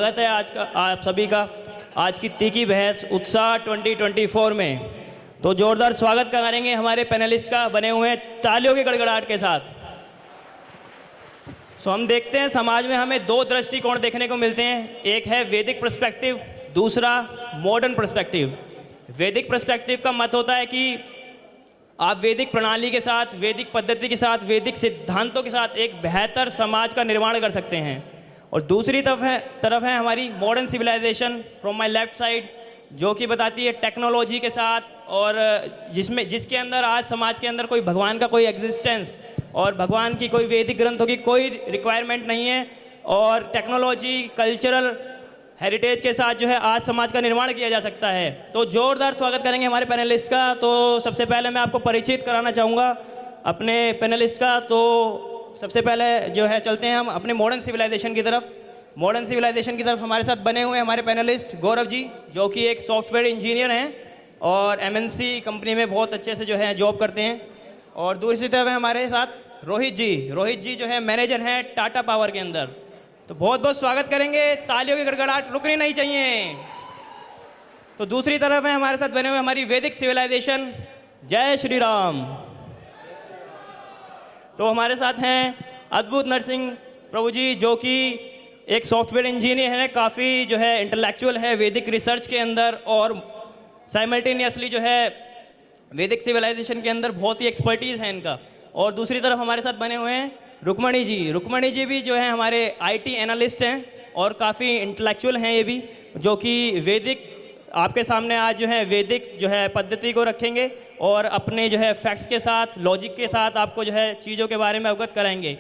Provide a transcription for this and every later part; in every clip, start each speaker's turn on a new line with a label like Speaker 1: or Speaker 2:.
Speaker 1: स्वागत है आज का आप सभी का आज की तीखी बहस उत्साह 2024 में। तो जोरदार स्वागत करेंगे हमारे पैनलिस्ट का बने हुए हैं तालियों की गड़गड़ाहट के साथ। सो हम देखते हैं समाज में हमें दो दृष्टिकोण देखने को मिलते हैं, एक है वैदिक पर्सपेक्टिव, दूसरा मॉडर्न पर्सपेक्टिव। वैदिक पर्सपेक्टिव का मत होता है कि आप वैदिक प्रणाली के साथ, वैदिक पद्धति के साथ, वैदिक सिद्धांतों के साथ एक बेहतर समाज का निर्माण कर सकते हैं। और दूसरी तरफ है हमारी modern civilization from my left side, जो कि बताती है टेक्नोलॉजी के साथ और जिसके अंदर आज समाज के अंदर कोई भगवान का कोई एग्जिस्टेंस और भगवान की कोई वैदिक ग्रंथों की कोई रिक्वायरमेंट नहीं है, और टेक्नोलॉजी कल्चरल हेरिटेज के साथ जो है आज समाज का निर्माण किया जा सकता है। तो जोरदार स्वागत करेंगे हमारे पैनलिस्ट का। तो सबसे पहले मैं आपको परिचित कराना चाहूँगा अपने पैनलिस्ट का। तो सबसे पहले जो है चलते हैं हम अपने मॉडर्न सिविलाइजेशन की तरफ। मॉडर्न सिविलाइजेशन की तरफ हमारे साथ बने हुए हैं हमारे पैनलिस्ट गौरव जी, जो कि एक सॉफ्टवेयर इंजीनियर हैं और MNC कंपनी में बहुत अच्छे से जो है जॉब करते हैं। और दूसरी तरफ है हमारे साथ रोहित जी जो है मैनेजर हैं टाटा पावर के अंदर। तो बहुत बहुत स्वागत करेंगे, तालियों की गड़गड़ाहट रुकनी नहीं चाहिए। तो दूसरी तरफ है हमारे साथ बने हुए हमारी वैदिक सिविलाइजेशन, जय श्री राम। तो हमारे साथ हैं अद्भुत नरसिंह प्रभु जी, जो कि एक सॉफ्टवेयर इंजीनियर है, काफ़ी जो है इंटेलेक्चुअल है वैदिक रिसर्च के अंदर और साइमल्टेनियसली जो है वैदिक सिविलाइजेशन के अंदर बहुत ही एक्सपर्टीज़ है इनका। और दूसरी तरफ हमारे साथ बने हुए हैं रुक्मणी जी भी जो है हमारे IT एनालिस्ट हैं और काफ़ी इंटेलेक्चुअल हैं ये भी, जो कि वैदिक आपके सामने आज जो है वैदिक जो है पद्धति को रखेंगे और अपने जो है फैक्ट्स के साथ, लॉजिक के साथ आपको जो है चीज़ों के बारे में अवगत कराएंगे।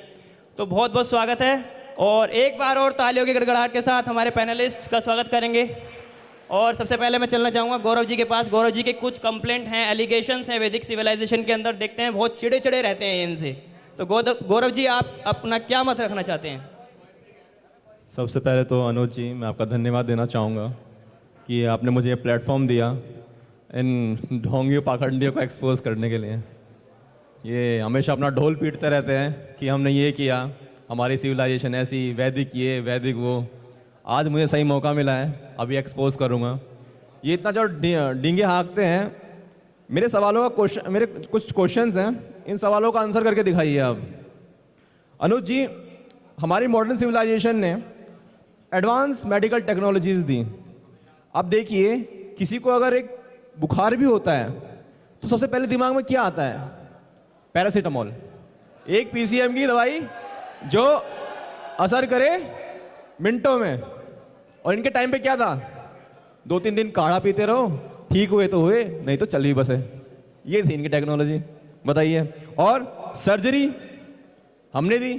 Speaker 1: तो बहुत बहुत स्वागत है, और एक बार और तालियों की गड़गड़ाहट के साथ हमारे पैनलिस्ट का स्वागत करेंगे। और सबसे पहले मैं चलना चाहूँगा गौरव जी के पास। गौरव जी के कुछ कंप्लेंट हैं, एलिगेशंस हैं वैदिक सिविलाइजेशन के अंदर, देखते हैं बहुत चिड़े रहते हैं इनसे। तो गौरव जी, आप अपना क्या मत रखना चाहते हैं?
Speaker 2: सबसे पहले तो अनुज जी, मैं आपका धन्यवाद देना चाहूँगा कि आपने मुझे ये प्लेटफॉर्म दिया इन ढोंगियों पाखंडियों को एक्सपोज करने के लिए। ये हमेशा अपना ढोल पीटते रहते हैं कि हमने ये किया, हमारी सिविलाइजेशन ऐसी, वैदिक ये वैदिक वो। आज मुझे सही मौका मिला है, अभी एक्सपोज करूँगा। ये इतना जो डींगे हाँकते हैं, मेरे सवालों का मेरे कुछ क्वेश्चंस हैं, इन सवालों का आंसर करके दिखाइए आप। अनुज जी, हमारी मॉडर्न सिविलाइजेशन ने एडवांस मेडिकल टेक्नोलॉजीज़ दी। अब देखिए, किसी को अगर एक बुखार भी होता है तो सबसे पहले दिमाग में क्या आता है? पैरासीटामोल, एक PCM की दवाई जो असर करे मिनटों में। और इनके टाइम पे क्या था? 2-3 दिन काढ़ा पीते रहो, ठीक हुए तो हुए, नहीं तो चल ही बसे। ये थी इनकी टेक्नोलॉजी, बताइए। और सर्जरी हमने दी,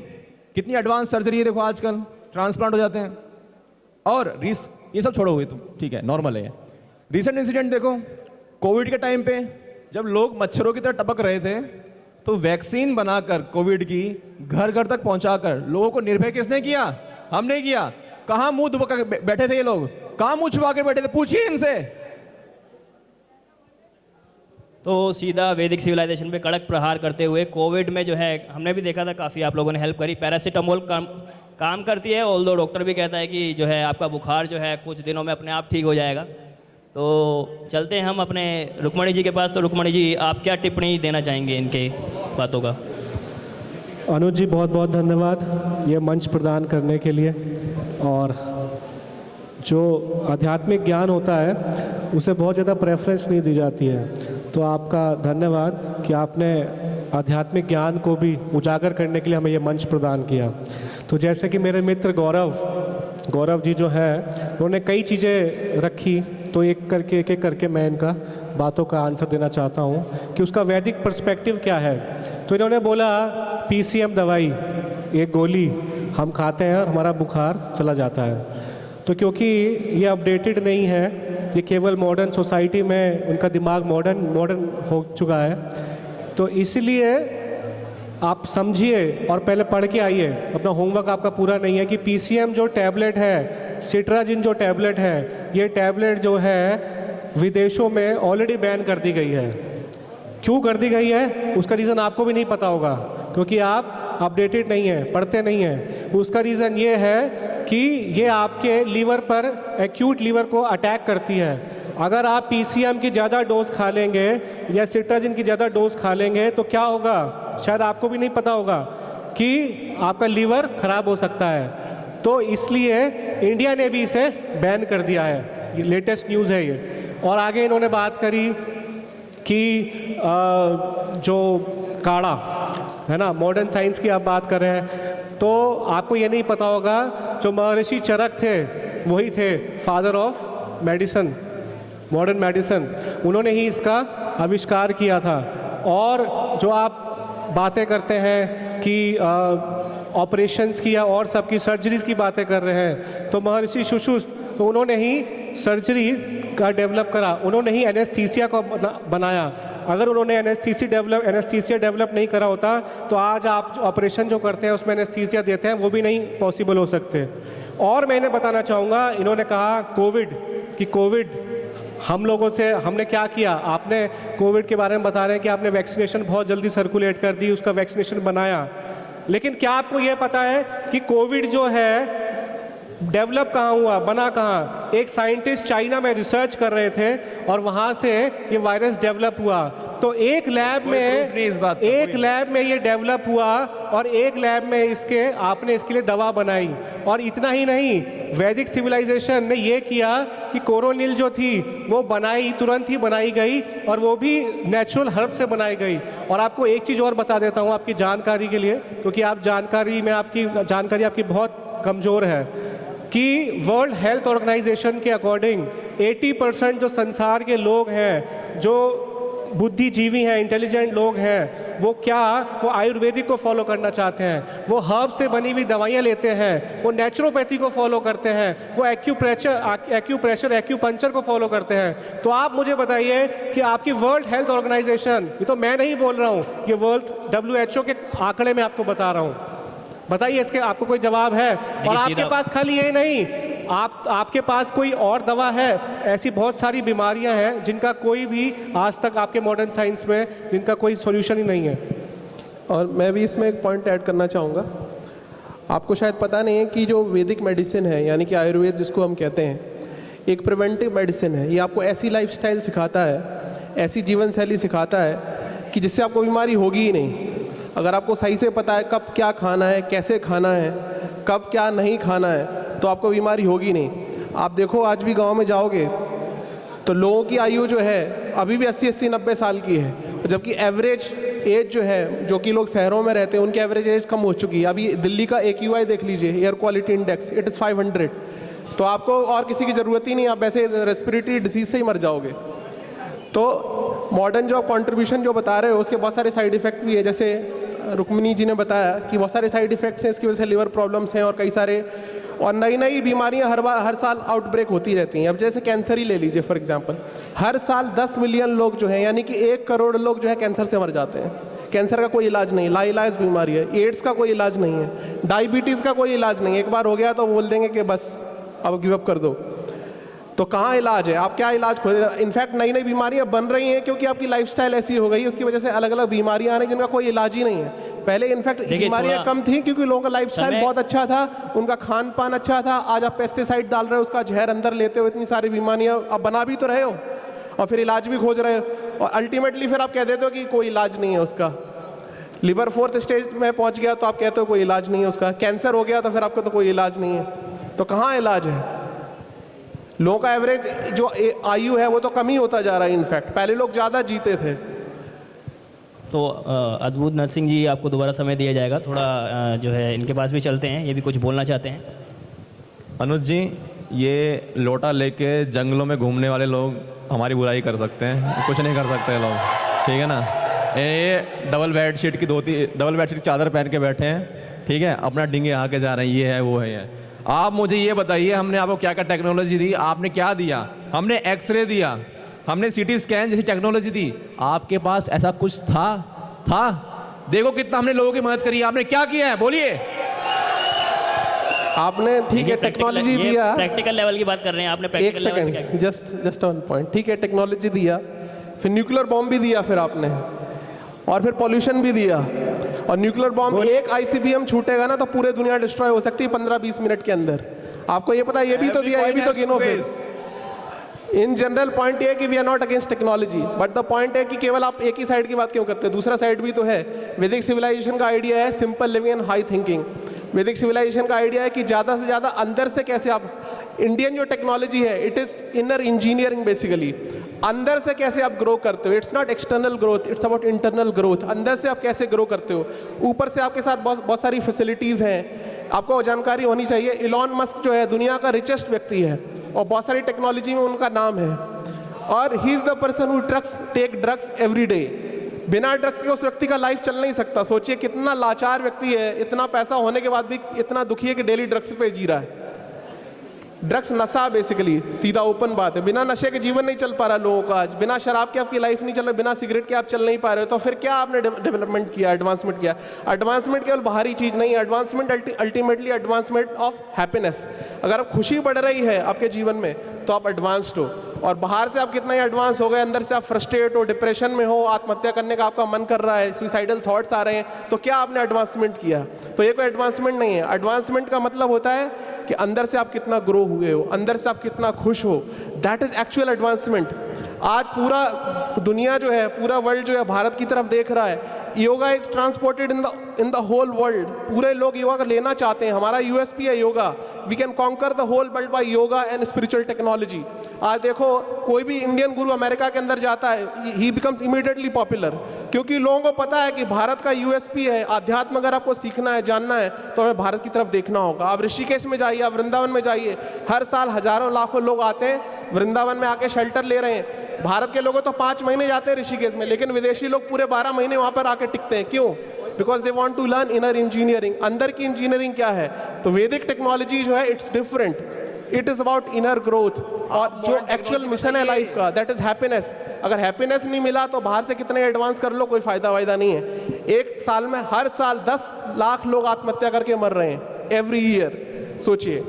Speaker 2: कितनी एडवांस सर्जरी है, देखो आजकल ट्रांसप्लांट हो जाते हैं। और ये सब छोड़ो हुए तो ठीक है, नॉर्मल है। रिसेंट इंसिडेंट देखो, कोविड के टाइम पे जब लोग मच्छरों की तरह टपक रहे थे, तो वैक्सीन बनाकर कोविड की घर घर तक पहुंचाकर लोगों को निर्भय किसने किया? हमने किया। कहाँ मुंह दबा के बैठे थे ये लोग? कहाँ मुंह छुपा के बैठे थे? पूछिए इनसे।
Speaker 1: तो सीधा वैदिक सिविलाइजेशन पे कड़क प्रहार करते हुए कोविड में जो है हमने भी देखा था, काफ़ी आप लोगों ने हेल्प करी। पैरासीटामोल काम करती है, ऑल्दो डॉक्टर भी कहता है कि जो है आपका बुखार जो है कुछ दिनों में अपने आप ठीक हो जाएगा। तो चलते हैं हम अपने रुक्मणी जी के पास। तो रुक्मणी जी, आप क्या टिप्पणी देना चाहेंगे इनके बातों का?
Speaker 3: अनुज जी, बहुत बहुत धन्यवाद ये मंच प्रदान करने के लिए। और जो आध्यात्मिक ज्ञान होता है उसे बहुत ज़्यादा प्रेफरेंस नहीं दी जाती है, तो आपका धन्यवाद कि आपने आध्यात्मिक ज्ञान को भी उजागर करने के लिए हमें ये मंच प्रदान किया। तो जैसे कि मेरे मित्र गौरव जी जो है, उन्होंने कई चीज़ें रखी, तो एक एक करके मैं इनका बातों का आंसर देना चाहता हूँ कि उसका वैदिक पर्सपेक्टिव क्या है। तो इन्होंने बोला PCM दवाई, एक गोली हम खाते हैं और हमारा बुखार चला जाता है। तो क्योंकि ये अपडेटेड नहीं है, ये केवल मॉडर्न सोसाइटी में उनका दिमाग मॉडर्न हो चुका है, तो इसलिए आप समझिए और पहले पढ़ के आइए। अपना होमवर्क आपका पूरा नहीं है कि PCM जो टैबलेट है, सिट्राजिन जो टैबलेट है, ये टैबलेट जो है विदेशों में ऑलरेडी बैन कर दी गई है। क्यों कर दी गई है उसका रीज़न आपको भी नहीं पता होगा, क्योंकि आप अपडेटेड नहीं है, पढ़ते नहीं हैं। उसका रीज़न ये है कि ये आपके लीवर पर, एक्यूट लीवर को अटैक करती है। अगर आप पीसीएम की ज़्यादा डोज खा लेंगे या सिट्राजिन की ज़्यादा डोज खा लेंगे तो क्या होगा, शायद आपको भी नहीं पता होगा कि आपका लीवर ख़राब हो सकता है। तो इसलिए इंडिया ने भी इसे बैन कर दिया है, ये लेटेस्ट न्यूज़ है ये। और आगे इन्होंने बात करी कि जो काढ़ा है ना, मॉडर्न साइंस की आप बात कर रहे हैं, तो आपको ये नहीं पता होगा जो महर्षि चरक थे वही थे father of medicine, modern medicine. उन्होंने ही इसका आविष्कार किया था। और जो आप बातें करते हैं कि ऑपरेशंस की या और सबकी सर्जरीज़ की बातें कर रहे हैं, तो महर्षि सुश्रुत, तो उन्होंने ही सर्जरी का डेवलप करा, उन्होंने ही एनेस्थीसिया को बनाया। अगर उन्होंने एनेस्थीसिया डेवलप नहीं करा होता तो आज आप जो ऑपरेशन जो करते हैं उसमें एनेस्थीसिया देते हैं वो भी नहीं पॉसिबल हो सकते। और मैं इन्हें बताना चाहूँगा, इन्होंने कहा कोविड हम लोगों से हमने क्या किया, आपने कोविड के बारे में बता रहे हैं कि आपने वैक्सीनेशन बहुत जल्दी सर्कुलेट कर दी, उसका वैक्सीनेशन बनाया, लेकिन क्या आपको ये पता है कि कोविड जो है डेवलप कहाँ हुआ, बना कहाँ? एक साइंटिस्ट चाइना में रिसर्च कर रहे थे और वहाँ से ये वायरस डेवलप हुआ। तो एक लैब में ये डेवलप हुआ और एक लैब में आपने इसके लिए दवा बनाई। और इतना ही नहीं, वैदिक सिविलाइजेशन ने ये किया कि कोरोनिल जो थी वो तुरंत ही बनाई गई और वो भी नेचुरल हर्ब से बनाई गई। और आपको एक चीज़ और बता देता हूँ आपकी जानकारी के लिए, क्योंकि आपकी जानकारी बहुत कमज़ोर है, कि वर्ल्ड हेल्थ ऑर्गेनाइजेशन के अकॉर्डिंग 80% जो संसार के लोग हैं, जो बुद्धिजीवी हैं, इंटेलिजेंट लोग हैं, वो आयुर्वेदिक को फॉलो करना चाहते हैं, वो हर्ब से बनी हुई दवाइयाँ लेते हैं, वो नेचुरोपैथी को फॉलो करते हैं, वो एक्यूप्रेशर को फॉलो करते हैं। तो आप मुझे बताइए कि आपकी वर्ल्ड हेल्थ ऑर्गेनाइजेशन, ये तो मैं नहीं बोल रहा हूँ, ये WHO के आंकड़े में आपको बता रहा हूँ, बताइए इसके आपको कोई जवाब है? और आपके पास खाली ये नहीं, आपके पास कोई और दवा है? ऐसी बहुत सारी बीमारियां हैं जिनका कोई भी आज तक आपके मॉडर्न साइंस में जिनका कोई सॉल्यूशन ही नहीं है।
Speaker 4: और मैं भी इसमें एक पॉइंट ऐड करना चाहूँगा। आपको शायद पता नहीं है कि जो वैदिक मेडिसिन है, यानी कि आयुर्वेद जिसको हम कहते हैं, एक प्रिवेंटिव मेडिसिन है। ये आपको ऐसी लाइफस्टाइल सिखाता है, ऐसी जीवन शैली सिखाता है कि जिससे आपको बीमारी होगी ही नहीं। अगर आपको सही से पता है कब क्या खाना है, कैसे खाना है, कब क्या नहीं खाना है, तो आपको बीमारी होगी नहीं। आप देखो, आज भी गांव में जाओगे तो लोगों की आयु जो है अभी भी 80-80, 90 साल की है, जबकि एवरेज एज जो है, जो कि लोग शहरों में रहते हैं, उनकी एवरेज एज कम हो चुकी है। अभी दिल्ली का AQI देख लीजिए, air quality index, it is 500। तो आपको और किसी की ज़रूरत ही नहीं, आप वैसे रेस्पिरेटरी डिजीज से ही मर जाओगे। तो मॉडर्न जो कंट्रीब्यूशन जो बता रहे हो उसके बहुत सारे साइड इफ़ेक्ट भी है, जैसे रुक्मिनी जी ने बताया कि बहुत सारे साइड इफ़ेक्ट्स हैं, इसकी वजह से लिवर प्रॉब्लम्स हैं और कई सारे और नई बीमारियां हर साल आउटब्रेक होती रहती हैं। अब जैसे कैंसर ही ले लीजिए फॉर एग्जांपल, हर साल 10 मिलियन लोग जो हैं, यानी कि 1 करोड़ लोग जो है कैंसर से मर जाते हैं। कैंसर का कोई इलाज नहीं, लाइलाज बीमारी है। एड्स का कोई इलाज नहीं है, डायबिटीज़ का कोई इलाज नहीं है। एक बार हो गया तो बोल देंगे कि बस अब गिव अप कर दो। तो कहाँ इलाज है? आप क्या इलाज खोज? इनफैक्ट नई बीमारियां बन रही हैं क्योंकि आपकी लाइफस्टाइल ऐसी हो गई, उसकी वजह से अलग अलग बीमारियां आ रही हैं जिनका कोई इलाज ही नहीं है। पहले इनफैक्ट बीमारियां कम थी क्योंकि लोगों का लाइफस्टाइल बहुत अच्छा था, उनका खान पान अच्छा था। आज आप पेस्टिसाइड डाल रहे हो, उसका जहर अंदर लेते हो, इतनी सारी बीमारियां अब बना भी तो रहे हो और फिर इलाज भी खोज रहे हो, और अल्टीमेटली फिर आप कह देते हो कि कोई इलाज नहीं है उसका। लिवर 4th स्टेज में पहुंच गया तो आप कहते हो कोई इलाज नहीं है उसका। कैंसर हो गया तो फिर आपको तो कोई इलाज नहीं है। तो कहाँ इलाज है? लोगों का एवरेज जो आयु है वो तो कम ही होता जा रहा है। इनफैक्ट पहले लोग ज़्यादा जीते थे।
Speaker 1: तो अद्भुत नरसिंह जी, आपको दोबारा समय दिया जाएगा, थोड़ा जो है इनके पास भी चलते हैं, ये भी कुछ बोलना चाहते हैं।
Speaker 2: अनुज जी, ये लोटा लेके जंगलों में घूमने वाले लोग हमारी बुराई कर सकते हैं, कुछ नहीं कर सकते लोग, ठीक है ना। ये डबल बेडशीट की चादर पहन के बैठे हैं, ठीक है, अपना डिंगे आके जा रहे हैं, ये है वो है ये। आप मुझे ये बताइए, हमने आपको क्या क्या टेक्नोलॉजी दी? आपने क्या दिया? हमने एक्सरे दिया, हमने CT स्कैन जैसी टेक्नोलॉजी दी। आपके पास ऐसा कुछ था? देखो कितना हमने लोगों की मदद करी। आपने क्या किया है? बोलिए।
Speaker 4: आपने ठीक है टेक्नोलॉजी दिया,
Speaker 1: प्रैक्टिकल लेवल की बात कर रहे हैं आपने।
Speaker 4: एक सेकंड, जस्ट ऑन पॉइंट। ठीक है, टेक्नोलॉजी दिया, फिर न्यूक्लियर बॉम्ब भी दिया फिर आपने, और फिर पॉल्यूशन भी दिया। और न्यूक्लियर बॉम्ब एक ICBM छूटेगा ना तो पूरे दुनिया डिस्ट्रॉय हो सकती है 15-20 मिनट के अंदर। आपको ये पता है, ये भी तो दिया, ये भी तो गिनो फिर। इन जनरल पॉइंट ये है कि we are not against technology, but the point है कि केवल आप एक ही साइड की बात क्यों करते हैं, दूसरा साइड भी तो है। वैदिक सिविलाइजेशन का आइडिया है simple living and high thinking. वैदिक सिविलाइजेशन का आइडिया है कि ज़्यादा से ज़्यादा अंदर से कैसे आप, इंडियन जो टेक्नोलॉजी है it is inner engineering basically, अंदर से कैसे आप ग्रो करते हो। It's not external growth, it's about internal growth. अंदर से आप कैसे ग्रो करते हो। ऊपर से आपके साथ बहुत सारी फैसिलिटीज़ हैं, आपको जानकारी होनी चाहिए। इलॉन मस्क जो है दुनिया का रिचेस्ट व्यक्ति है और बहुत सारी टेक्नोलॉजी में उनका नाम है, और he is the person who take drugs every day. बिना ड्रग्स के उस व्यक्ति का लाइफ चल नहीं सकता। सोचिए कितना लाचार व्यक्ति है, इतना पैसा होने के बाद भी इतना दुखी है कि डेली ड्रग्स पे जी रहा है। ड्रग्स नशा बेसिकली, सीधा ओपन बात है। बिना नशे के जीवन नहीं चल पा रहा लोगों का आज, बिना शराब के आपकी लाइफ नहीं चल रही, बिना सिगरेट के आप चल नहीं पा रहे हो। तो फिर क्या आपने डेवलपमेंट किया, एडवांसमेंट किया। एडवांसमेंट केवल बाहरी चीज़ नहीं है, advancement ultimately advancement of happiness. अगर आप खुशी बढ़ रही है आपके जीवन में तो आप एडवांस्ड हो, और बाहर से आप कितना ही एडवांस हो गए, अंदर से आप फ्रस्ट्रेट हो, डिप्रेशन में हो, आत्महत्या करने का आपका मन कर रहा है, सुइसाइडल थॉट्स आ रहे हैं, तो क्या आपने एडवांसमेंट किया। तो ये कोई एडवांसमेंट नहीं है। एडवांसमेंट का मतलब होता है कि अंदर से आप कितना ग्रो हुए हो, अंदर से आप कितना खुश हो, दैट इज एक्चुअल एडवांसमेंट। आज पूरा दुनिया जो है, पूरा वर्ल्ड जो है भारत की तरफ देख रहा है। Yoga is transported in the whole world. पूरे लोग योगा लेना चाहते हैं। हमारा USP है yoga. We can conquer the whole world by yoga and spiritual technology. आज देखो कोई भी इंडियन गुरु अमेरिका के अंदर जाता है, ही बिकम्स इमीडिएटली पॉपुलर, क्योंकि लोगों को पता है कि भारत का USP है अध्यात्म। अगर आपको सीखना है, जानना है, तो हमें भारत की तरफ देखना होगा। आप ऋषिकेश में जाइए, आप वृंदावन में जाइए, हर साल हजारों लाखों लोग आते हैं, वृंदावन में आके शेल्टर ले रहे हैं। भारत के लोग तो 5 महीने जाते हैं ऋषिकेश में, लेकिन विदेशी लोग पूरे 12 महीने वहाँ पर आके टिकते हैं। क्यों? Because they want to learn inner engineering. अंदर की इंजीनियरिंग क्या है? तो वैदिक टेक्नोलॉजी जो है it's different, it is about inner growth. और जो एक्चुअल मिशन है लाइफ का, दैट इज हैप्पीनेस। अगर हैप्पीनेस नहीं मिला तो बाहर से कितने एडवांस कर लो, कोई फायदा वायदा नहीं है। एक साल में, हर साल 10 लाख लोग आत्महत्या करके मर रहे हैं एवरी ईयर, सोचिए।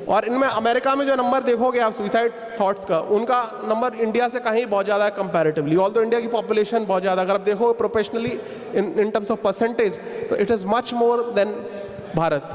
Speaker 4: और इनमें अमेरिका में जो नंबर देखोगे आप सुइसाइड थॉट्स का, उनका नंबर इंडिया से कहीं बहुत ज़्यादा है कंपैरेटिवली। ऑल्दो इंडिया की पॉपुलेशन बहुत ज़्यादा, अगर आप देखो professionally in terms of percentage, तो it is much more than Bharat.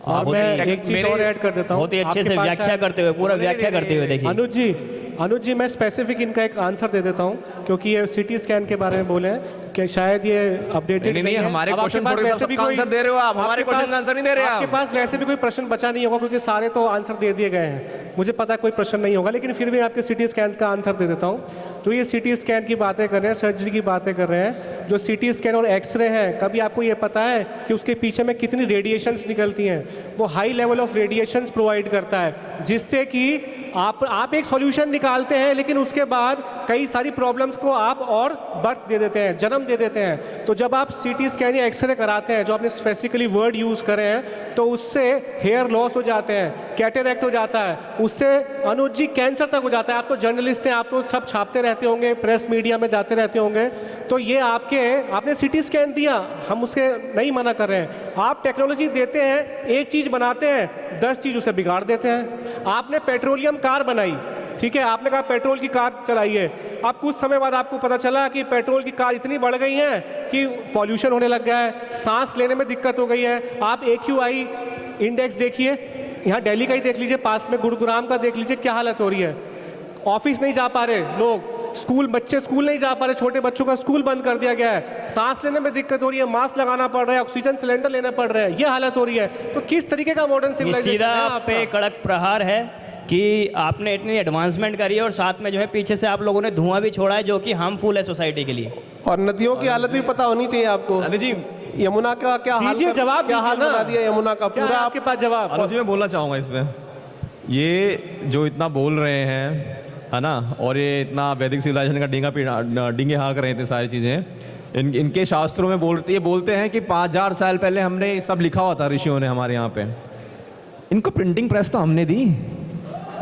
Speaker 3: और मैं एक चीज़ और ऐड कर देता हूँ,
Speaker 1: बहुत ही अच्छे से व्याख्या करते हुए, पूरा व्याख्या करते हुए देखिए।
Speaker 3: अनुज जी मैं स्पेसिफिक इनका एक आंसर दे देता हूँ, क्योंकि ये CT स्कैन के बारे में बोले हैं कि शायद ये अपडेटेड नहीं है।
Speaker 2: हमारे क्वेश्चन थोड़े सा सबका आंसर दे रहे हो आप, हमारे क्वेश्चन का आंसर नहीं दे रहे आप।
Speaker 3: आपके पास वैसे भी कोई प्रश्न बचा नहीं होगा, क्योंकि सारे तो आंसर दे दिए गए हैं। मुझे पता है कोई प्रश्न नहीं होगा, लेकिन फिर भी आपके CT स्कैन का आंसर दे देता हूँ। जो ये CT स्कैन की बातें कर रहे हैं, सर्जरी की बातें कर रहे हैं, जो CT स्कैन और एक्सरे है, कभी आपको ये पता है कि उसके पीछे में कितनी रेडिएशंस निकलती हैं? वो high level of radiations provide करता है, जिससे कि आप एक सॉल्यूशन निकालते हैं, लेकिन उसके बाद कई सारी प्रॉब्लम्स को आप और बर्थ दे देते हैं, जन्म दे देते हैं। तो जब आप CT स्कैन या एक्सरे कराते हैं, जो आपने स्पेसिफिकली वर्ड यूज़ करे हैं, तो उससे हेयर लॉस हो जाते हैं, कैटरेक्ट हो जाता है, उससे अनुज जी कैंसर तक हो जाता है। आप तो जर्नलिस्ट हैं, आप तो सब छापते रहते होंगे, प्रेस मीडिया में जाते रहते होंगे, तो ये आपने CT स्कैन दिया, हम उसके नहीं मना कर रहे हैं। आप टेक्नोलॉजी देते हैं, एक चीज़ बनाते हैं, 10 चीज़ उसे बिगाड़ देते हैं। आपने पेट्रोलियम कार बनाई, ठीक है, आपने कहा पेट्रोल की कार चलाइए, अब कुछ समय बाद आपको पता चला कि पेट्रोल की कार इतनी बढ़ गई है कि पॉल्यूशन होने लग गया है, सांस लेने में दिक्कत हो गई है। आप AQI इंडेक्स देखिए, यहाँ दिल्ली का ही देख लीजिए, पास में गुरुग्राम का देख लीजिए, क्या हालत हो रही है। ऑफिस नहीं जा पा रहे लोग, बच्चे स्कूल नहीं जा पा रहे, छोटे बच्चों का स्कूल बंद कर दिया गया है, सांस लेने में दिक्कत हो रही है, मास्क लगाना पड़ रहा है, ऑक्सीजन सिलेंडर लेना पड़ रहा है, ये हालत हो रही है। तो किस तरीके का मॉडर्न सिविलाइजेशन है?
Speaker 1: सीधा
Speaker 3: आपका
Speaker 1: पे कड़क प्रहार है कि आपने इतनी एडवांसमेंट करी है, और साथ में जो है पीछे से आप लोगों ने धुआं भी छोड़ा है, जो कि हार्मफुल है सोसाइटी के लिए।
Speaker 4: और नदियों की हालत भी पता होनी चाहिए आपको।
Speaker 2: अनुज जी,
Speaker 4: यमुना का क्या हाल,
Speaker 3: दीजिए जवाब,
Speaker 4: क्या हाल
Speaker 3: दीजिए ना।
Speaker 4: बना दिया यमुना का
Speaker 3: क्या
Speaker 4: पूरा।
Speaker 3: है आपके पास जवाब?
Speaker 2: अनुज जी मैं बोलना चाहूँगा इसमें, ये जो इतना बोल रहे हैं, है ना, और ये इतना वैदिक सिविलाइजेशन का डींगे हाँक रहे थे सारी चीज़ें, इनके शास्त्रों में बोलते हैं कि 5000 साल पहले हमने सब लिखा हुआ था ऋषियों ने हमारे यहाँ पे। इनको प्रिंटिंग प्रेस तो हमने दी,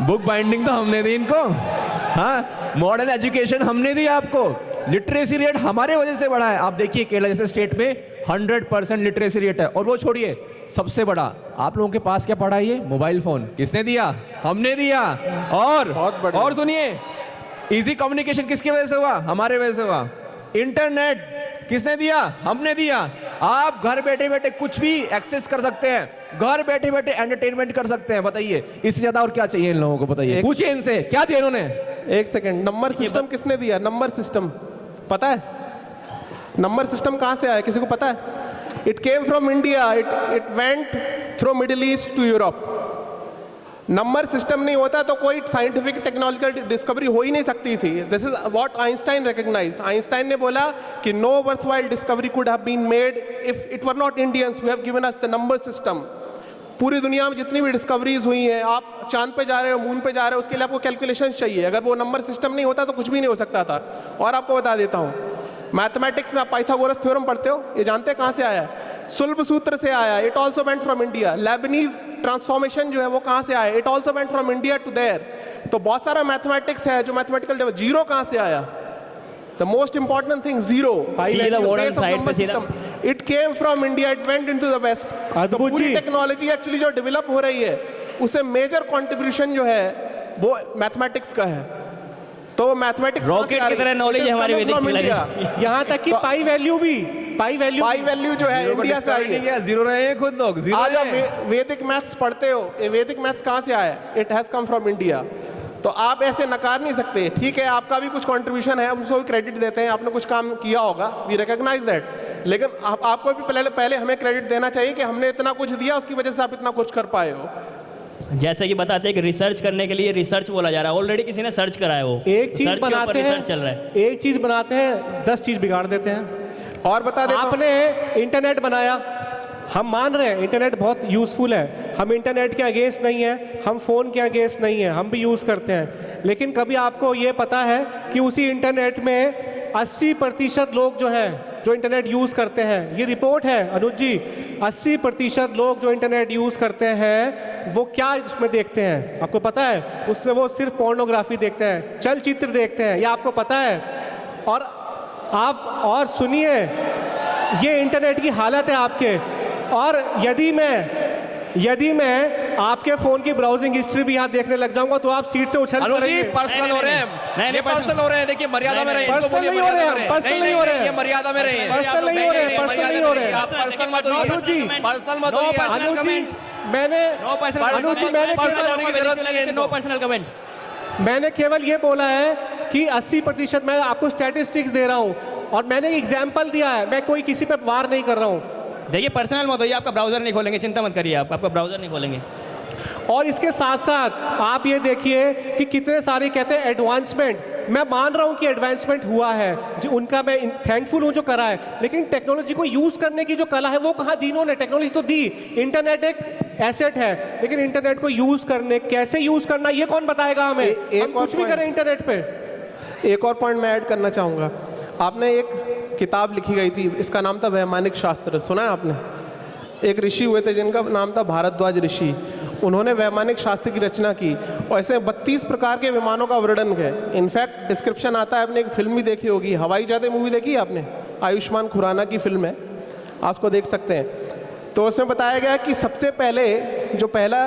Speaker 2: बुक बाइंडिंग तो हमने दी इनको, हाँ, मॉडर्न एजुकेशन हमने दी आपको, लिटरेसी रेट हमारे वजह से बढ़ा है। आप देखिए केरला जैसे स्टेट में 100% लिटरेसी रेट है, और वो छोड़िए, सबसे बड़ा आप लोगों के पास क्या पड़ा है? ये मोबाइल फोन किसने दिया? हमने दिया। और सुनिए, इजी कम्युनिकेशन किसकी वजह से हुआ? हमारे वजह से हुआ। इंटरनेट
Speaker 5: किसने दिया? हमने दिया। आप घर बैठे बैठे कुछ भी एक्सेस कर सकते हैं, घर बैठे बैठे एंटरटेनमेंट कर सकते हैं। बताइए इससे ज्यादा और क्या चाहिए इन लोगों को? बताइए, पूछिए इनसे क्या दिया इन्होंने।
Speaker 4: एक सेकंड, नंबर सिस्टम किसने दिया? नंबर सिस्टम पता है? नंबर सिस्टम कहाँ से आया, किसी को पता है? It came from India, it went through Middle East to Europe. Number system नहीं होता तो कोई साइंटिफिक टेक्नोलॉजिकल डिस्कवरी हो ही नहीं सकती थी। This is what Einstein recognised. Einstein ने बोला कि no worthwhile discovery could have been made if it were not Indians who have given us the number system. पूरी दुनिया में जितनी भी डिस्कवरीज हुई हैं, आप चांद पे जा रहे हो, मून पे जा रहे हो, उसके लिए आपको कैलकुलेशन चाहिए। अगर वो नंबर सिस्टम नहीं होता तो कुछ भी नहीं हो सकता था। और आपको बता देता हूँ, मैथमेटिक्स में आप पाइथागोरस थ्योरम पढ़ते हो, ये जानते हैं कहाँ से आया? सुलभ सूत्र से आया। It also went from India. Leibniz transformation जो है वो कहाँ से आया? It also went from India to there. तो बहुत सारा मैथमेटिक्स है जो मैथमेटिकल, जीरो कहाँ से आया? The most important thing, zero. It came from India, it went into the west. तो पूरी टेक्नोलॉजी एक्चुअली जो डेवलप हो रही है उसे मेजर कंट्रीब्यूशन जो है वो मैथमेटिक्स का है। तो मैथमेटिक्स
Speaker 1: रॉकेट की तरह नॉलेज है हमारी वैदिक सिविलाइजेशन।
Speaker 3: यहाँ तक कि पाई वैल्यू
Speaker 4: जो है इंडिया से आई है।
Speaker 5: जीरो रहे हैं खुद लोग, जीरो
Speaker 4: आज आप
Speaker 5: रहे हैं।
Speaker 4: वैदिक मैथ्स पढ़ते हो, ये वैदिक मैथ्स कहाँ से आया? It has come from India. तो आप ऐसे नकार नहीं सकते। ठीक है, आपका भी कुछ कंट्रीब्यूशन है, हम उसको भी क्रेडिट देते हैं, आपने कुछ काम किया होगा, वी रिकॉग्नाइज दैट। लेकिन आपको भी पहले हमें क्रेडिट देना चाहिए कि हमने इतना कुछ दिया, उसकी वजह से आप इतना कुछ कर पाए हो।
Speaker 1: जैसे कि बताते हैं कि रिसर्च करने के लिए रिसर्च बोला जा रहा है, ऑलरेडी किसी ने सर्च करा है। वो
Speaker 3: एक चीज बनाते हैं,
Speaker 1: चल रहा है,
Speaker 3: एक चीज बनाते हैं, 10 चीज बिगाड़ देते हैं।
Speaker 4: और बता देता हूं,
Speaker 3: आपने इंटरनेट बनाया, हम मान रहे हैं इंटरनेट बहुत यूज़फुल है, हम इंटरनेट के अगेंस्ट नहीं है, हम फ़ोन के अगेंस्ट नहीं है, हम भी यूज़ करते हैं। लेकिन कभी आपको ये पता है कि उसी इंटरनेट में 80% लोग जो हैं जो इंटरनेट यूज़ करते हैं, ये रिपोर्ट है अनुज जी, 80% लोग जो इंटरनेट यूज़ करते हैं वो क्या उसमें देखते हैं आपको पता है? उसमें वो सिर्फ पोर्नोग्राफी देखते हैं, चलचित्र देखते हैं, ये आपको पता है? और आप और सुनिए, ये इंटरनेट की हालत है आपके। और यदि मैं आपके फोन की ब्राउजिंग हिस्ट्री भी यहाँ देखने लग जाऊंगा तो आप सीट से उछल पड़ेंगे।
Speaker 5: पर्सनल हो रहे हैं, ये पर्सनल हो रहे हैं। देखिए मर्यादा में रहिए,
Speaker 3: पर्सनल नहीं हो रहे हैं, पर्सनल नहीं हो रहे हैं,
Speaker 5: ये मर्यादा में रहिए,
Speaker 3: पर्सनल नहीं हो रहे हैं, पर्सनल नहीं हो रहे हैं।
Speaker 5: आप पर्सनल मत होइए,
Speaker 3: अनुज जी,
Speaker 5: पर्सनल मत होइए।
Speaker 3: अनुज जी, मैंने केवल ये बोला है कि 80%, मैं आपको स्टैटिस्टिक्स दे रहा हूँ और मैंने एग्जाम्पल दिया है, मैं कोई किसी पे वार नहीं कर रहा हूँ।
Speaker 1: देखिए पर्सनल मत होइए, आपका ब्राउजर नहीं खोलेंगे, चिंता मत करिए, आप आपका ब्राउजर नहीं खोलेंगे।
Speaker 3: और इसके साथ साथ आप ये देखिए कि कितने सारे कहते हैं एडवांसमेंट, मैं मान रहा हूँ कि एडवांसमेंट हुआ है, जो उनका मैं थैंकफुल हूँ जो करा है, लेकिन टेक्नोलॉजी को यूज़ करने की जो कला है वो कहाँ दी इन्होंने? टेक्नोलॉजी तो दी, इंटरनेट एक एसेट है, लेकिन इंटरनेट को यूज़ करने, कैसे यूज़ करना ये कौन बताएगा हमें? हम कुछ भी करें इंटरनेट पे।
Speaker 4: एक और पॉइंट मैं ऐड करना चाहूँगा। आपने एक किताब लिखी गई थी, इसका नाम था वैमानिक शास्त्र, सुना है आपने? एक ऋषि हुए थे जिनका नाम था भारद्वाज ऋषि। उन्होंने वैमानिक शास्त्र की रचना की और ऐसे 32 प्रकार के विमानों का वर्णन है। इनफैक्ट डिस्क्रिप्शन आता है, आपने एक फिल्म भी देखी होगी, हवाई जहाज़ मूवी देखी है आपने? आयुष्मान खुराना की फिल्म है, आप उसको देख सकते हैं। तो उसमें बताया गया कि सबसे पहले जो पहला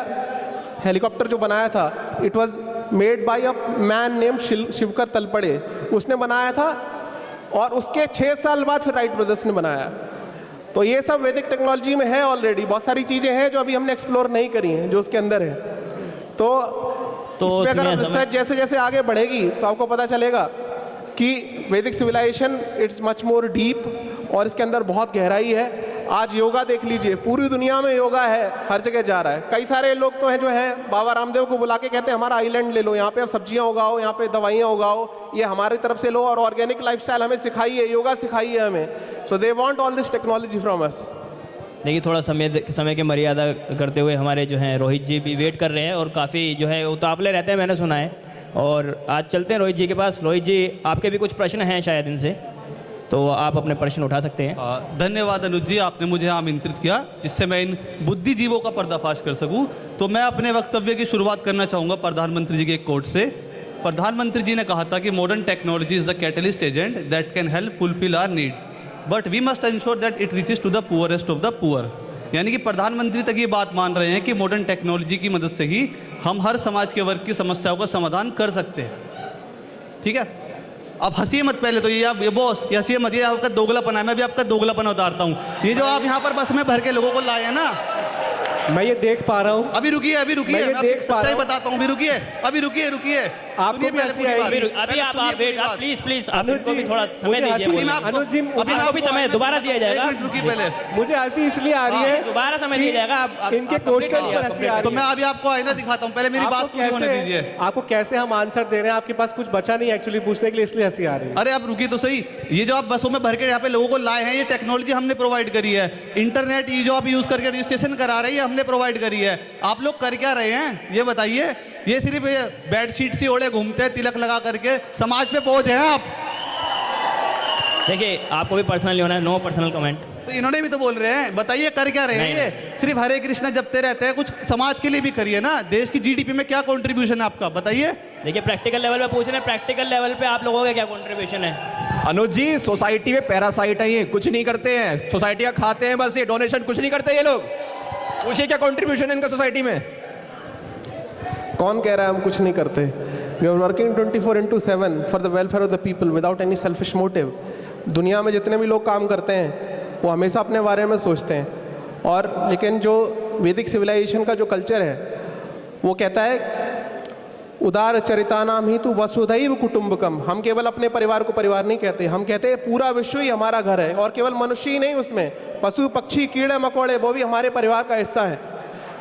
Speaker 4: हेलीकॉप्टर जो बनाया था, it was made by a man name Shivkar Talpade, उसने बनाया था। और उसके 6 साल बाद फिर राइट ब्रदर्स ने बनाया। तो ये सब वैदिक टेक्नोलॉजी में है ऑलरेडी, बहुत सारी चीज़ें हैं जो अभी हमने एक्सप्लोर नहीं करी हैं, जो उसके अंदर है। तो इसमें अगर रिसर्च जैसे जैसे आगे बढ़ेगी तो आपको पता चलेगा कि Vedic civilisation it's much more deep और इसके अंदर बहुत गहराई है। आज योगा देख लीजिए, पूरी दुनिया में योगा है, हर जगह जा रहा है। कई सारे लोग तो हैं जो हैं बाबा रामदेव को बुला के कहते हैं हमारा आइलैंड ले लो, यहाँ पे आप सब्जियाँ उगाओ, यहाँ पे दवाइयाँ उगाओ, ये हमारी तरफ से लो और ऑर्गेनिक लाइफस्टाइल हमें सिखाई है, योगा सिखाई है हमें। So they want all this technology from us.
Speaker 1: देखिए थोड़ा समय की मर्यादा करते हुए हमारे जो हैं रोहित जी भी वेट कर रहे हैं और काफ़ी जो है उतावले रहते हैं, मैंने सुना है। और आज चलते हैं रोहित जी के पास। रोहित जी, आपके भी कुछ प्रश्न हैं शायद इनसे, तो आप अपने प्रश्न उठा सकते हैं।
Speaker 6: धन्यवाद अनुज जी, आपने मुझे आमंत्रित किया जिससे मैं इन बुद्धिजीवों का पर्दाफाश कर सकूं। तो मैं अपने वक्तव्य की शुरुआत करना चाहूँगा प्रधानमंत्री जी के एक कोट से। प्रधानमंत्री जी ने कहा था कि modern technology is the catalyst agent that can help fulfil our needs but we must ensure that it reaches to the poorest of the poor. यानी कि प्रधानमंत्री तक ये बात मान रहे हैं कि मॉडर्न टेक्नोलॉजी की मदद से ही हम हर समाज के वर्ग की समस्याओं का समाधान कर सकते हैं। ठीक है, अब हंसिए मत पहले तो, ये बॉस ये हंसिए मत, ये आपका दोगलापन है, मैं भी आपका दोगलापन उतारता हूँ। ये जो आप यहाँ पर बस में भर के लोगों को लाए हैं ना,
Speaker 3: मैं ये देख पा रहा हूँ।
Speaker 6: अभी रुकिए
Speaker 3: मैं ये
Speaker 6: मैं
Speaker 3: देख
Speaker 6: आपको
Speaker 3: पा
Speaker 6: सच्चाई
Speaker 3: रहा हूँ।
Speaker 6: बताता हूँ, अभी रुकिए
Speaker 3: आपको
Speaker 6: सुनिए
Speaker 3: भी
Speaker 6: पहले
Speaker 3: हंसी
Speaker 6: पूरी बात।
Speaker 3: आएगी।
Speaker 1: अभी
Speaker 6: पहले
Speaker 1: आप
Speaker 6: सुनिए
Speaker 1: वेट,
Speaker 6: पूरी
Speaker 1: आप
Speaker 6: बात।
Speaker 1: प्लीज
Speaker 3: अनुज
Speaker 1: इनको भी
Speaker 3: जी,
Speaker 1: थोड़ा समय
Speaker 3: मुझे
Speaker 1: दीजिए।
Speaker 3: हंसी-
Speaker 1: मुझे
Speaker 3: अनुज जी, मुझे
Speaker 1: आपको भी समय दोबारा दिया जाएगा।
Speaker 6: एक मिनट रुकिए पहले।
Speaker 3: मुझे हंसी इसलिए आ रही है,
Speaker 1: दोबारा समय दिया जाएगा।
Speaker 3: इनके
Speaker 1: आप
Speaker 3: क्वेश्चन
Speaker 1: complete
Speaker 3: पर
Speaker 1: कीजिए,
Speaker 3: हंसी आ
Speaker 6: तो
Speaker 3: रही
Speaker 6: मैं
Speaker 3: है।
Speaker 6: अभी आपको आईना दिखाता हूँ, पहले मेरी बात पूरी होने दीजिए।
Speaker 3: आपको कैसे हम आंसर दे रहे हैं, आपके पास कुछ बचा नहीं एक्चुअली पूछने के लिए, इसलिए हंसी आ रही है।
Speaker 6: अरे आप रुकिए तो सही। ये जो आप बसों में भर के यहाँ पे लोगों को लाए हैं, ये टेक्नोलॉजी हमने प्रोवाइड करी है। इंटरनेट ये जो आप यूज करके रजिस्ट्रेशन करा रहे हैं, ये हमने प्रोवाइड करी है। आप लोग कर क्या रहे हैं ये बताइए? ये सिर्फ ये बेडशीट सी ओढ़े घूमते हैं, तिलक लगा करके, समाज पे बोझ हैं आप।
Speaker 1: देखिए आपको भी पर्सनली होना है, नो पर्सनल कमेंट।
Speaker 6: तो इन्होंने भी तो बोल रहे हैं, बताइए कर क्या रहे हैं?
Speaker 1: नहीं,
Speaker 6: ये सिर्फ हरे कृष्णा जपते रहते हैं, कुछ समाज के लिए भी करिए ना। देश की जीडीपी में क्या कंट्रीब्यूशन है आपका, बताइए।
Speaker 1: देखिए प्रैक्टिकल लेवल पे पूछ रहे हैं, प्रैक्टिकल लेवल पे आप लोगों का क्या कंट्रीब्यूशन है?
Speaker 5: अनुज जी, सोसाइटी में पैरासाइट है, ये कुछ नहीं करते हैं, सोसाइटी का खाते हैं बस, ये डोनेशन कुछ नहीं करते ये लोग। पूछिए क्या कंट्रीब्यूशन है इनका सोसाइटी में।
Speaker 4: कौन कह रहा है हम कुछ नहीं करते? We are working 24/7 for the welfare of the people without any selfish motive. दुनिया में जितने भी लोग काम करते हैं वो हमेशा अपने बारे में सोचते हैं, और लेकिन जो वैदिक सिविलाइजेशन का जो कल्चर है वो कहता है उदार चरितानाम ही तो वसुधैव कुटुंबकम। हम केवल अपने परिवार को परिवार नहीं कहते, हम कहते हैं पूरा विश्व ही हमारा घर है, और केवल मनुष्य ही नहीं, उसमें पशु पक्षी कीड़े मकोड़े वो भी हमारे परिवार का हिस्सा है।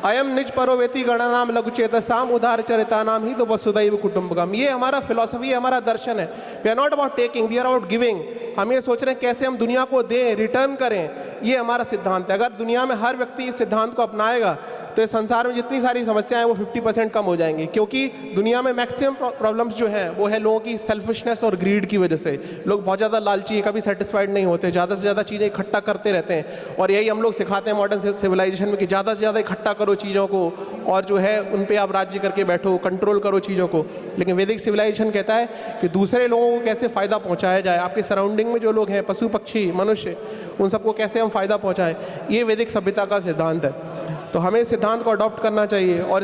Speaker 4: अयम निज परोवेति गणनाम लघुचेतसाम उदार चरितानाम ही तो वसुधैव कुटुंबकम। ये हमारा फिलॉसफी है, हमारा दर्शन है। We are not about taking, we are about giving. हम ये सोच रहे हैं कैसे हम दुनिया को दें, रिटर्न करें, ये हमारा सिद्धांत है। अगर दुनिया में हर व्यक्ति इस सिद्धांत को अपनाएगा तो इस संसार में जितनी सारी समस्याएं हैं वो 50% कम हो जाएंगी, क्योंकि दुनिया में मैक्सिमम प्रॉब्लम्स जो हैं वो है लोगों की सेल्फिशनेस और ग्रीड की वजह से। लोग बहुत ज़्यादा लालची, कभी सेटिस्फाइड नहीं होते, ज़्यादा से ज़्यादा चीज़ें इकट्ठा करते रहते हैं, और यही हम लोग सिखाते हैं मॉडर्न सिविलाइजेशन में कि ज़्यादा से ज़्यादा इकट्ठा करो चीज़ों को, और जो है उन पे आप राज्य करके बैठो, कंट्रोल करो चीज़ों को। लेकिन वैदिक सिविलाइजेशन कहता है कि दूसरे लोगों को कैसे फ़ायदा पहुँचाया जाए, आपके सराउंडिंग में जो लोग हैं, पशु पक्षी मनुष्य, उन सबको कैसे हम फ़ायदा पहुँचाएँ, ये वैदिक सभ्यता का सिद्धांत है। तो हमें इस सिद्धांत को अडॉप्ट करना चाहिए, और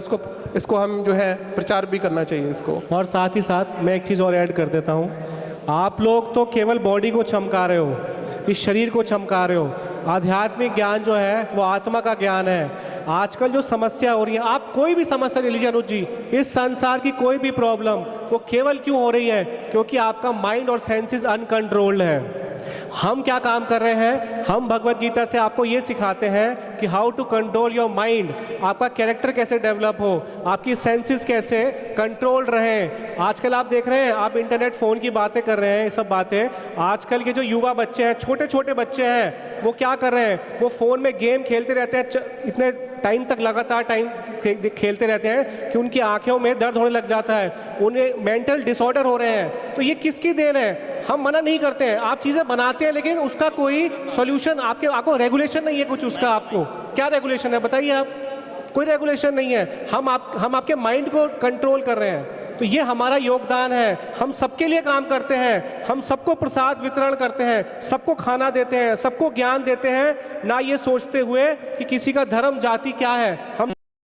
Speaker 4: इसको हम जो है प्रचार भी करना चाहिए इसको।
Speaker 3: और साथ ही साथ मैं एक चीज़ और ऐड कर देता हूँ, आप लोग तो केवल बॉडी को चमका रहे हो, इस शरीर को चमका रहे हो। आध्यात्मिक ज्ञान जो है वो आत्मा का ज्ञान है। आजकल जो समस्या हो रही है, आप कोई भी समस्या ले लीजिए अनुज जी, इस संसार की कोई भी प्रॉब्लम, वो केवल क्यों हो रही है? क्योंकि आपका माइंड और सेंसेस अनकंट्रोल्ड है। हम क्या काम कर रहे हैं? हम भगवत गीता से आपको ये सिखाते हैं कि how to control your mind, आपका कैरेक्टर कैसे डेवलप हो, आपकी सेंसेस कैसे कंट्रोल रहे। आजकल आप देख रहे हैं, आप इंटरनेट फ़ोन की बातें कर रहे हैं, ये सब बातें, आजकल के जो युवा बच्चे हैं, छोटे छोटे बच्चे हैं, वो क्या कर रहे हैं? वो फ़ोन में गेम खेलते रहते हैं, इतने टाइम तक लगातार खेलते रहते हैं कि उनकी आंखों में दर्द होने लग जाता है, उन्हें मेंटल डिसऑर्डर हो रहे हैं। तो ये किसकी देन है? हम मना नहीं करते हैं, आप चीज़ें बनाते हैं, लेकिन उसका कोई सॉल्यूशन आपको रेगुलेशन नहीं है कुछ उसका। आपको क्या रेगुलेशन है बताइए आप? कोई रेगुलेशन नहीं है। हम आपके माइंड को कंट्रोल कर रहे हैं। तो ये हमारा योगदान है, हम सबके लिए काम करते हैं, हम सबको प्रसाद वितरण करते हैं, सबको खाना देते हैं, सबको ज्ञान देते हैं, ना ये सोचते हुए कि किसी का धर्म जाति क्या है। हम